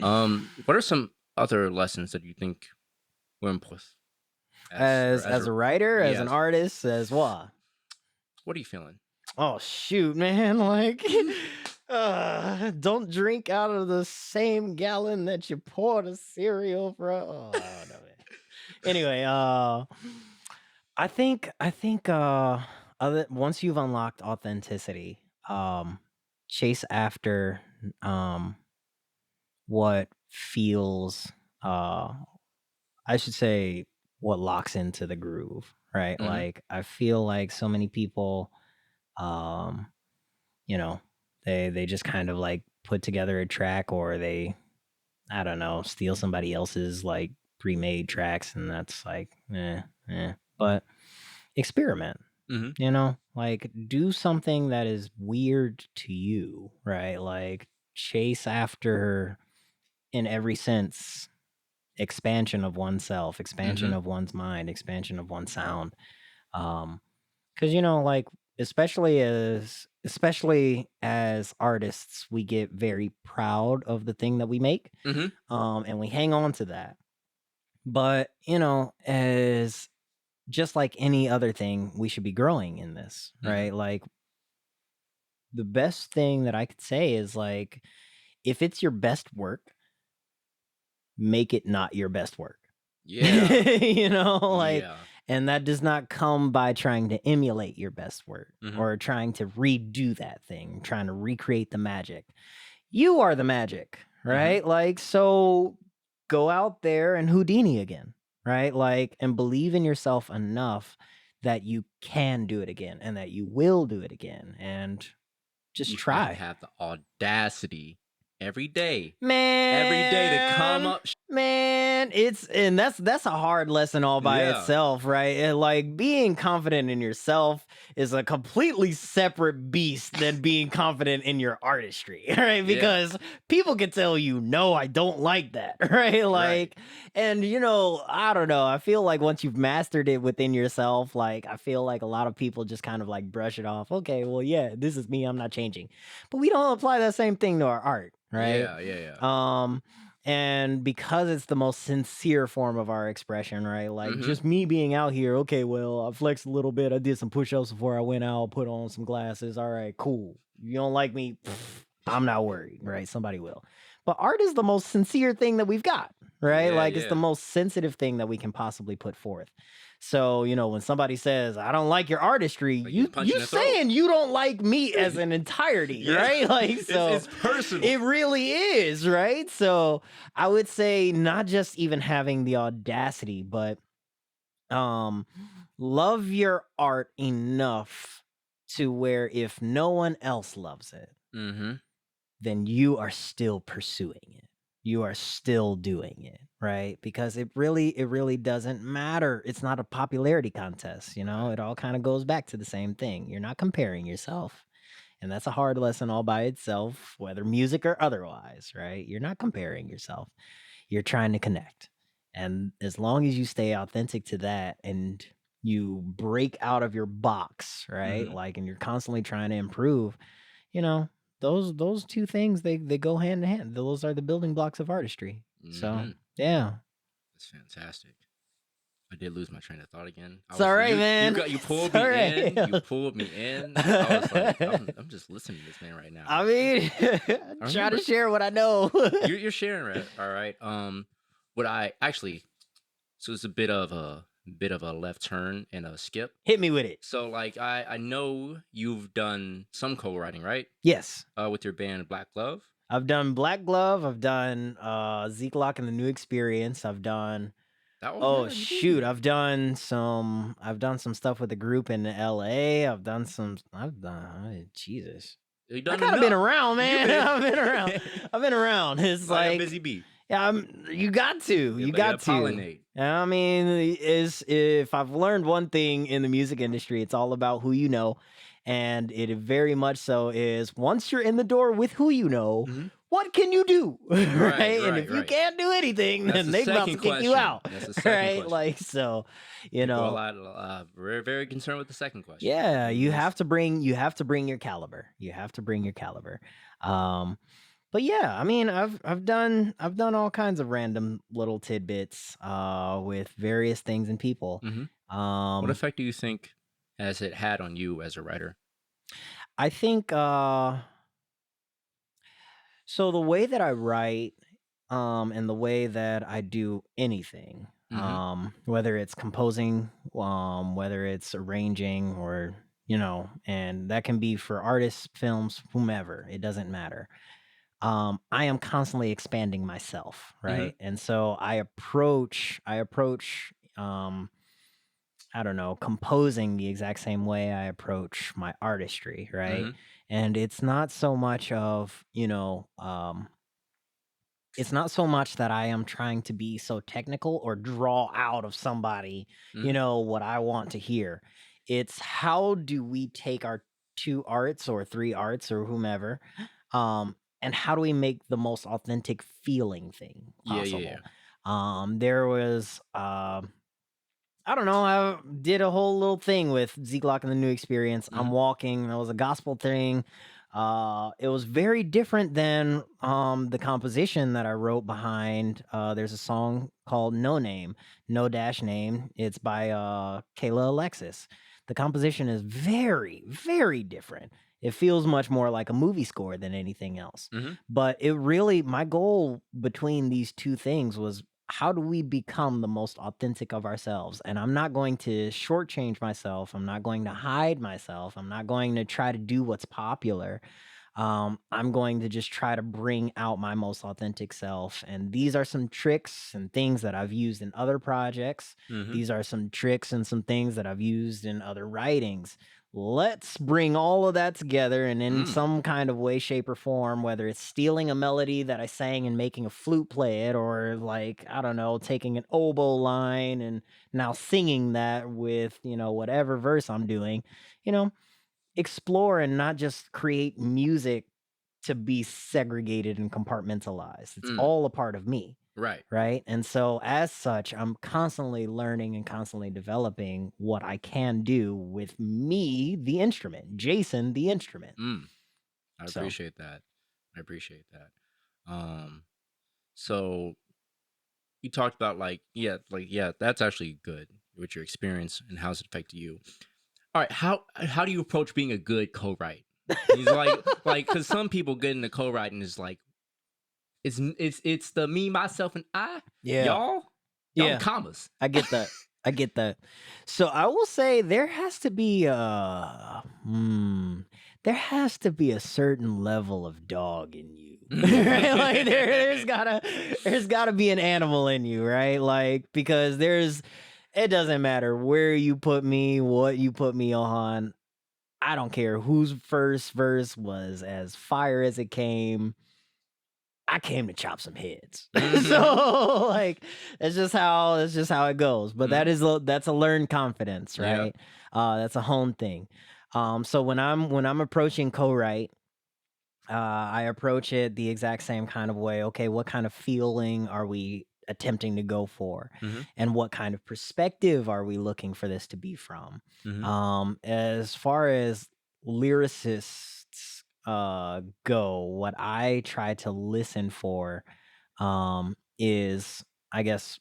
What are some other lessons that you think were important as or As a writer, as an yes? artist, as what? What are you feeling? Oh shoot, man! Like, don't drink out of the same gallon that you pour the cereal from. Oh, I don't know, man. Anyway, I think other once you've unlocked authenticity, chase after um what feels I should say what locks into the groove, right? Mhm. Like I feel like so many people um you know, they just kind of like put together a track or they I don't know, steal somebody else's like pre-made tracks and that's like but experiment, Mhm. like do something that is weird to you, right? Like chase after in every sense expansion of oneself, expansion Mhm. of one's mind, expansion of one's sound. Um, because like especially as artists, we get very proud of the thing that we make, Mhm. and we hang on to that. But as just like any other thing, we should be growing in this, Mhm. right? Like the best thing that I could say is like if it's your best work, make it not your best work. Yeah. Like, Yeah. and that does not come by trying to emulate your best work Mhm. or trying to redo that thing, trying to recreate the magic. You are the magic, Mhm. right? Like, so go out there and Houdini again, right? Like, and believe in yourself enough that you can do it again and that you will do it again and just You have to try. have the audacity every day, every day to come Man, up. man, it's and that's a hard lesson all by Yeah. itself, right? And like being confident in yourself is a completely separate beast than being confident in your artistry, right? Yeah. Because people can tell you, no, I don't like that, right? Right. Like, and I don't know. I feel like once you've mastered it within yourself, like I feel like a lot of people just kind of like brush it off. Okay, well, yeah, this is me. I'm not changing. But we don't apply that same thing to our art, right? Yeah. Yeah. Yeah. Um, and because it's the most sincere form of our expression, right? Like Mhm. just me being out here, okay, well, I flexed a little bit. I did some push-ups before I went out, put on some glasses. All right, cool. You don't like me, I'm not worried, right? Somebody will. But art is the most sincere thing that we've got, right? Yeah. Like it's the Yeah. most sensitive thing that we can possibly put forth. So, when somebody says, "I don't like your artistry," Like getting punched you in the throat. saying you don't like me as an entirety, Yeah. right? Like It's so it's personal. it really is, right? So, I would say not just even having the audacity, but um love your art enough to where if no one else loves it, Mhm. then you are still pursuing it. You are still doing it, right? Because it really doesn't matter. It's not a popularity contest, Right. It all kind of goes back to the same thing. You're not comparing yourself. And that's a hard lesson all by itself, whether music or otherwise, right? You're not comparing yourself. You're trying to connect. And as long as you stay authentic to that and you break out of your box, right? Mhm. Like and you're constantly trying to improve, you know, those two things they go hand in hand. Those are the building blocks of artistry. So, Mhm. yeah. That's fantastic. I did lose my train of thought again. I It's all was right, you man. got you It's pulled all me right. in. You pulled me in. I was like, I'm just listening to this man right now. I mean, I try to remember share what I know. you're sharing right. All right. What I actually so it's a bit of a left turn and a skip. Hit me with it. So like I know you've done some co-writing, right? Yes. With your band Black Glove. I've done Black Glove, I've done, Zeke Lock and the New Experience, I've done Oh oh, yeah, you did do shoot, that. I've done some stuff with a group in LA, Jesus. You've I done kinda been enough. around, You've man, been I've been around, it's like a like, busy bee. you got to, You you gotta got to. pollinate. I mean, is if I've learned one thing in the music industry, it's all about who you know, and it very much so is once you're in the door with who you know, Mhm. what can you do? Right, Right? And right, if you right. can't do anything, That's then the they about second to kick you question. out, That's the second right? question. Like, so, you People are a know, lot very, very concerned with the second question. yeah, You you missed have to bring your caliber. You have to bring your caliber. Um But yeah, I mean, I've done all kinds of random little tidbits with various things and people. Hmm. What Um effect do you think has it had on you as a writer? I think so the way that I write and the way that I do anything, Hmm. whether it's composing, whether it's arranging or and that can be for artists, films, whomever, it doesn't matter. I am constantly expanding myself, Hmm. right? And so I approach I don't know, composing the exact same way I approach my artistry, right? Hmm. And it's not so much of, it's not so much that I am trying to be so technical or draw out of somebody, Hmm. what I want to hear. It's how do we take our two arts or three arts or whomever, and how do we make the most authentic feeling thing Yeah, yeah, possible? yeah. There was I don't know. I did a whole little thing with Z Glock and the New Experience. I'm Hmm. walking. That was a gospel thing. It was very different than the composition that I wrote behind. There's a song called No Name, No Dash Name. It's by Kayla Alexis. The composition is very, very different. It feels much more like a movie score than anything else. Hmm. But it really, my goal between these two things was how do we become the most authentic of ourselves? And I'm not going to shortchange myself. I'm not going to hide myself. I'm not going to try to do what's popular. I'm going to just try to bring out my most authentic self. And these are some tricks and things that I've used in other projects. Hmm. These are some tricks and some things that I've used in other writings. Let's bring all of that together and in Mm. some kind of way, shape, or form, whether it's stealing a melody that I sang and making a flute play it, or like, I don't know, taking an oboe line and now singing that with, whatever verse I'm doing, you know, explore and not just create music to be segregated and compartmentalized. It's Mm. all a part of me. Right. Right. And so, as such, I'm constantly learning and constantly developing what I can do with me, the instrument, Jason, the instrument. Mm. I So, appreciate that. I appreciate that. Um, so you talked about like, that's actually good with your experience and how's it affected you. All right, how do you approach being a good co-write? He's like because some people get into co-writing is like it's the me myself and I yeah. y'all Yeah. commas. I get that. I get that. So I will say there has to be there has to be a certain level of dog in you. Right? Like there's gotta be an animal in you, right? Like because it doesn't matter where you put me, what you put me on. I don't care whose first verse was as fire as it came. I came to chop some heads. Hmm. So, like, that's just how it goes, but Hmm. that's a learned confidence, Yeah. right? That's a home thing. So when I'm approaching co-write, I approach it the exact same kind of way. Okay, what kind of feeling are we attempting to go for? Hmm. And what kind of perspective are we looking for this to be from? Hmm. As far as lyricists go, what I try to listen for is, I guess,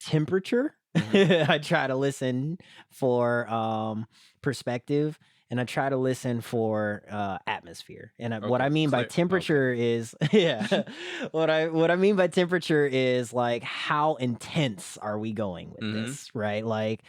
temperature. Hmm. I try to listen for perspective, and I try to listen for atmosphere. And what I Okay. mean by Clear. Okay. temperature is yeah. What I mean by temperature is like how intense are we going with Hmm. this, right? Like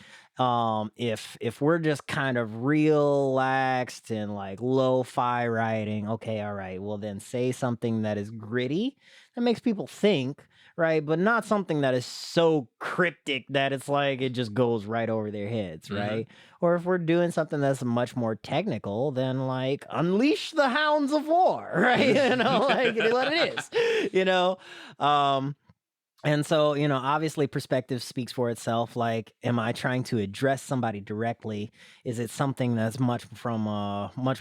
if we're just kind of relaxed and like lo-fi writing, okay, all right, well then say something that is gritty that makes people think, right? But not something that is so cryptic that it's like it just goes right over their heads, Hmm. right? Or if we're doing something that's much more technical, then like unleash the hounds of war, right? Like it is what it is, you know? Um, and so, obviously perspective speaks for itself. Like, am I trying to address somebody directly? Is it something that's much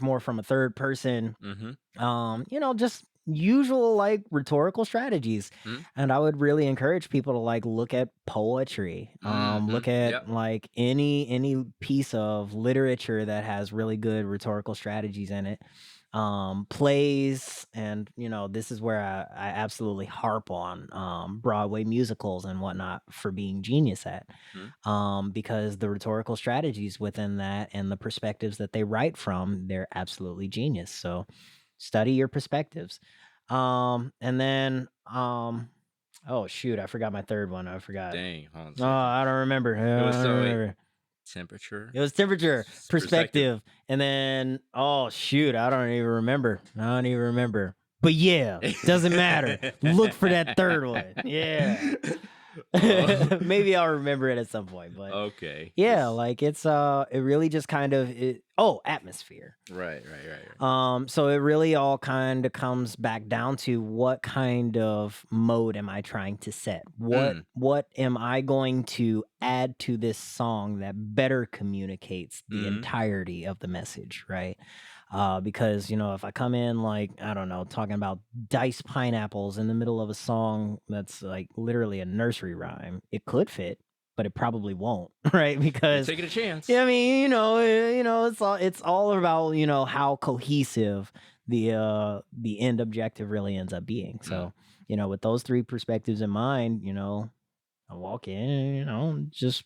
more from a third person? Hmm. Just usual like rhetorical strategies. And I would really encourage people to like look at poetry, Hmm. look at Yep. like any piece of literature that has really good rhetorical strategies in it. plays, and this is where I absolutely harp on Broadway musicals and whatnot for being genius at, Mhm. because the rhetorical strategies within that and the perspectives that they write from, they're absolutely genius. So study your perspectives. And then oh shoot, I forgot my third one. I forgot. Dang, hold on a Oh, second. I don't remember. It was I don't so wait, remember. temperature, It was temperature, perspective. perspective, and then oh shoot, I don't even remember. I don't even remember. But yeah, doesn't matter. Look for that third one. Yeah. Oh, Maybe I'll remember it at some point, but okay. yeah, This like it really just kind of atmosphere. right. So it really all kind of comes back down to what kind of mode am I trying to set? Mm, What am I going to add to this song that better communicates the mhm. entirety of the message, right? Because if I come in like I don't know, talking about diced pineapples in the middle of a song that's like literally a nursery rhyme, it could fit, but it probably won't, right? You're Because taking a chance. yeah, I mean, it's all about, how cohesive the end objective really ends up being. Mm. So, with those three perspectives in mind, I walk in, just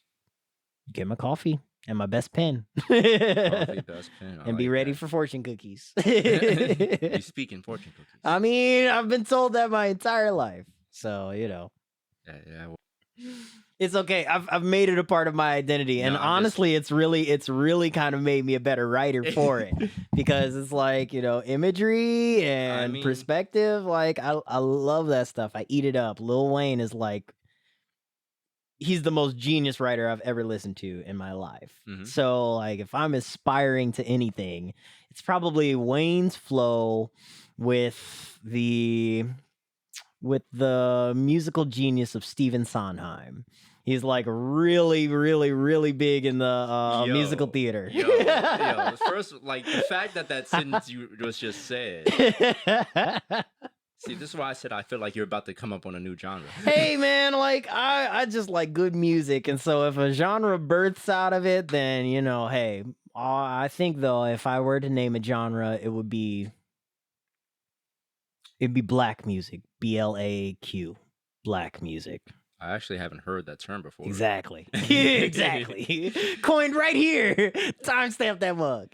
get my coffee and my best pen Coffee, best pen. I and be like ready that. for fortune cookies. You speak in fortune cookies. I mean, I've been told that my entire life. So, Yeah. it's okay. I've made it a part of my identity, No, and I'm just. honestly, it's really kind of made me a better writer for it because it's like imagery I and mean, perspective. Like I love that stuff. I eat it up. Lil Wayne is like he's the most genius writer I've ever listened to in my life. mhm. So like if I'm aspiring to anything, it's probably Wayne's flow with the musical genius of Stephen Sondheim. He's like really, really, really big in the musical theater. Yo. First, like the fact that that sentence you was just said. See, this is why I said I feel like you're about to come up on a new genre. Hey man, like I just like good music, and so if a genre births out of it, then hey, I think though if I were to name a genre, it'd be black music, BLAQ, black music. I actually haven't heard that term before. Exactly. Exactly. Coined right here. Timestamp that mug.